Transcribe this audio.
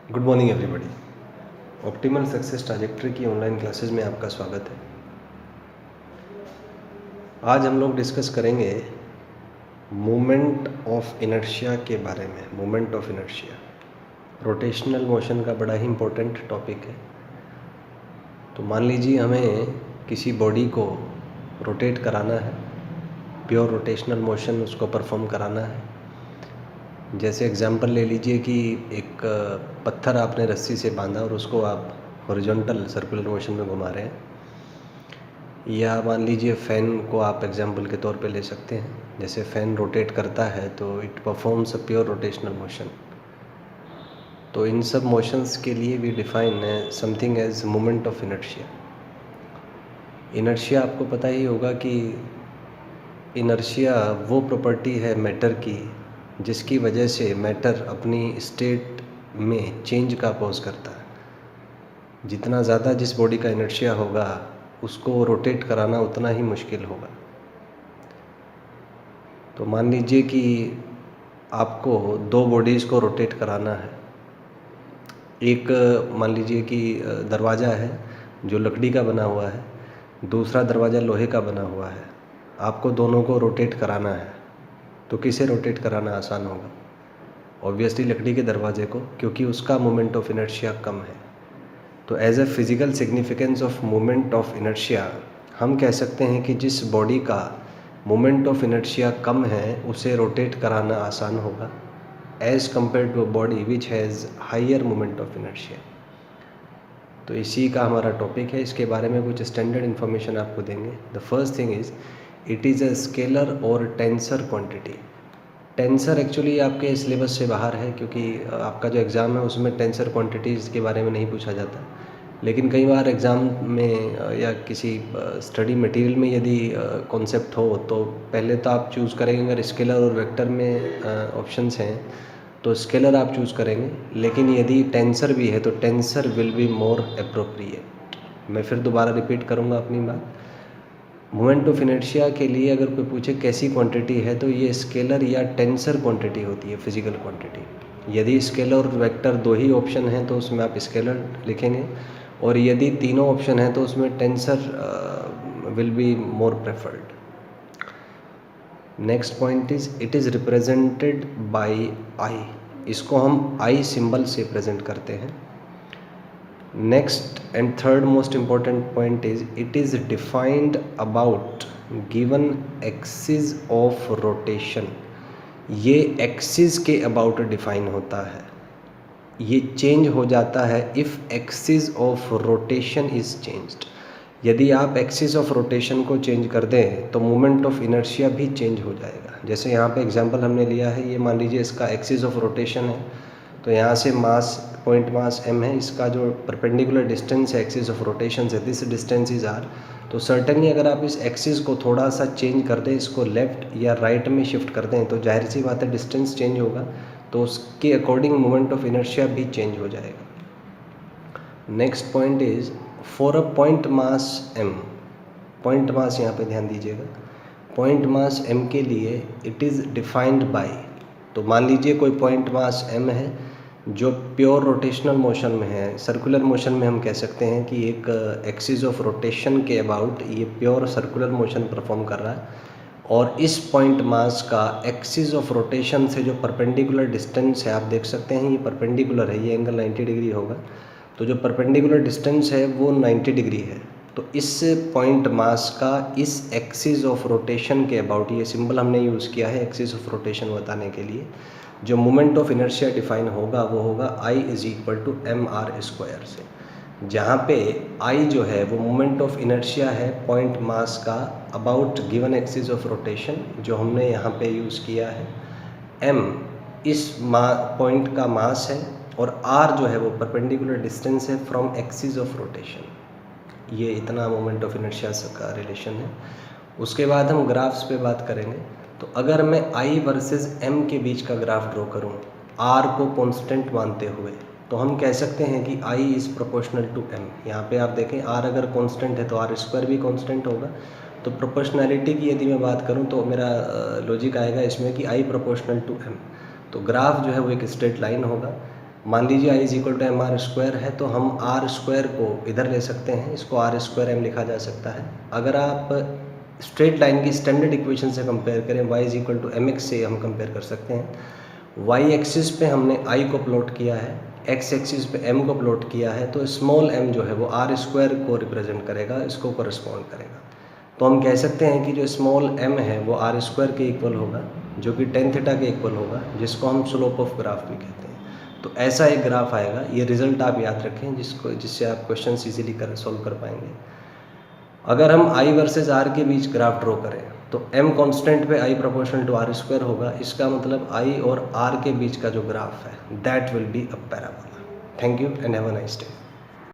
Good morning everybody. Optimal success trajectory की online classes में आपका स्वागत है। आज हम लोग डिस्कस करेंगे मोमेंट ऑफ इनर्शिया के बारे में। Moment of inertia rotational motion का बड़ा ही इम्पोर्टेंट टॉपिक है। तो मान लीजिए हमें किसी बॉडी को रोटेट कराना है, प्योर रोटेशनल मोशन उसको परफॉर्म कराना है। जैसे एग्जांपल ले लीजिए कि एक पत्थर आपने रस्सी से बांधा और उसको आप हॉरिजॉन्टल सर्कुलर मोशन में घुमा रहे हैं, या मान लीजिए फ़ैन को आप एग्जांपल के तौर पे ले सकते हैं। जैसे फ़ैन रोटेट करता है तो it performs a pure rotational motion. तो इन सब मोशंस के लिए we define something as moment of inertia. Inertia आपको पता ही होगा कि इनर्शिया वो प्रॉपर्टी है मैटर की जिसकी वजह से मैटर अपनी स्टेट में चेंज का अपोज करता है। जितना ज़्यादा जिस बॉडी का इनर्शिया होगा उसको रोटेट कराना उतना ही मुश्किल होगा। तो मान लीजिए कि आपको दो बॉडीज़ को रोटेट कराना है। एक मान लीजिए कि दरवाज़ा है जो लकड़ी का बना हुआ है, दूसरा दरवाज़ा लोहे का बना हुआ है। आपको दोनों को रोटेट कराना है, तो किसे रोटेट कराना आसान होगा? ऑब्वियसली लकड़ी के दरवाजे को, क्योंकि उसका मोमेंट ऑफ इनर्शिया कम है। तो as a physical significance of moment of inertia हम कह सकते हैं कि जिस बॉडी का मोमेंट ऑफ इनर्शिया कम है उसे रोटेट कराना आसान होगा as compare to a body which has higher moment of inertia. तो इसी का हमारा टॉपिक है। इसके बारे में कुछ स्टैंडर्ड इन्फॉर्मेशन आपको देंगे। The first thing is it is a scalar और टेंसर क्वांटिटी। टेंसर एक्चुअली आपके सिलेबस से बाहर है, क्योंकि आपका जो एग्ज़ाम है उसमें टेंसर क्वांटिटीज़ के बारे में नहीं पूछा जाता। लेकिन कई बार एग्ज़ाम में या किसी स्टडी मटेरियल में यदि कॉन्सेप्ट हो तो पहले तो आप चूज़ करेंगे, अगर स्केलर और वेक्टर में ऑप्शंस हैं तो स्केलर आप चूज़ करेंगे। लेकिन यदि टेंसर भी है तो tensor will be more appropriate. मैं फिर दोबारा रिपीट करूँगा अपनी बात। मोमेंट ऑफ इनर्शिया के लिए अगर कोई पूछे कैसी क्वांटिटी है तो ये स्केलर या टेंसर क्वांटिटी होती है, फिजिकल क्वांटिटी। यदि स्केलर और वेक्टर दो ही ऑप्शन हैं तो उसमें आप स्केलर लिखेंगे, और यदि तीनों ऑप्शन हैं तो उसमें tensor will be more preferred. Next point is it is represented by I. इसको हम आई सिंबल से प्रेजेंट करते हैं। Next and third most important point is it is defined about given axis of rotation। ये axis के about define होता है। ये चेंज हो जाता है if axis of rotation is changed. यदि आप एक्सिस ऑफ रोटेशन को चेंज कर दें तो मोमेंट ऑफ इनर्शिया भी चेंज हो जाएगा। जैसे यहाँ पे एग्जांपल हमने लिया है, ये मान लीजिए इसका एक्सिस ऑफ रोटेशन है, तो यहाँ से मास पॉइंट मास m है, इसका जो परपेंडिकुलर डिस्टेंस है एक्सिस ऑफ रोटेशन से, दिस डिस्टेंस इज r। तो सर्टेनली अगर आप इस एक्सिस को थोड़ा सा चेंज कर दें, इसको लेफ़्ट या राइट में शिफ्ट कर दें, तो जाहिर सी बात है डिस्टेंस चेंज होगा, तो उसके अकॉर्डिंग मोमेंट ऑफ इनर्शिया भी चेंज हो जाएगा। Next point is for a point mass m। Point mass यहाँ पे ध्यान दीजिएगा। पॉइंट मास m के लिए इट इज़ डिफाइंड बाय, तो मान लीजिए कोई पॉइंट मास m है जो प्योर रोटेशनल मोशन में है। सर्कुलर मोशन में हम कह सकते हैं कि एक एक्सिस ऑफ रोटेशन के अबाउट ये प्योर सर्कुलर मोशन परफॉर्म कर रहा है, और इस पॉइंट मास का एक्सिस ऑफ रोटेशन से जो परपेंडिकुलर डिस्टेंस है, आप देख सकते हैं ये परपेंडिकुलर है, ये एंगल 90 डिग्री होगा। तो जो परपेंडिकुलर डिस्टेंस है वो 90 डिग्री है। तो इस पॉइंट मास का इस एक्सिस ऑफ रोटेशन के अबाउट, ये सिंबल हमने यूज़ किया है एक्सिस ऑफ रोटेशन बताने के लिए, जो मोमेंट ऑफ इनर्शिया डिफाइन होगा वो होगा I is equal to mr square से, जहाँ पे I जो है वो मोमेंट ऑफ इनर्शिया है पॉइंट मास का about given axis of rotation, जो हमने यहाँ पे यूज़ किया है। m इस पॉइंट का मास है, और r जो है वो परपेंडिकुलर डिस्टेंस है फ्रॉम एक्सिस ऑफ रोटेशन। ये इतना मोमेंट ऑफ इनर्शिया का रिलेशन है। उसके बाद हम ग्राफ्स पे बात करेंगे। तो अगर मैं I वर्सेस M के बीच का ग्राफ ड्रॉ करूं R को कांस्टेंट मानते हुए, तो हम कह सकते हैं कि I is proportional to M। यहाँ पे आप देखें R अगर कांस्टेंट है तो R स्क्वायर भी कांस्टेंट होगा। तो प्रोपोर्शनैलिटी की यदि मैं बात करूँ तो मेरा लॉजिक आएगा इसमें कि I प्रोपोर्शनल टू M। तो ग्राफ जो है वो एक स्ट्रेट लाइन होगा। मान लीजिए I is equal to M R square है, तो हम आर स्क्वायर को इधर ले सकते हैं, इसको आर स्क्वायर एम लिखा जा सकता है। अगर आप स्ट्रेट लाइन की स्टैंडर्ड इक्वेशन से कंपेयर करें, y is equal to m x से हम कंपेयर कर सकते हैं। वाई एक्सिस पे हमने आई को प्लॉट किया है, एक्स एक्सिस पे एम को प्लॉट किया है, तो स्मॉल एम जो है वो आर स्क्वायर को रिप्रेजेंट करेगा, इसको करस्पॉन्ड करेगा। तो हम कह सकते हैं कि जो स्मॉल एम है वो आर स्क्वायर के इक्वल होगा, जो कि टेन थीटा के इक्वल होगा, जिसको हम स्लोप ऑफ ग्राफ भी कहते हैं। तो ऐसा एक ग्राफ आएगा, ये रिजल्ट आप याद रखें, जिससे आप क्वेश्चन ईजिली सॉल्व कर पाएंगे। अगर हम आई वर्सेस आर के बीच ग्राफ ड्रॉ करें तो m कांस्टेंट पे i proportional to r square होगा। इसका मतलब i और r के बीच का जो ग्राफ है that will be a parabola. Thank you and have a nice day.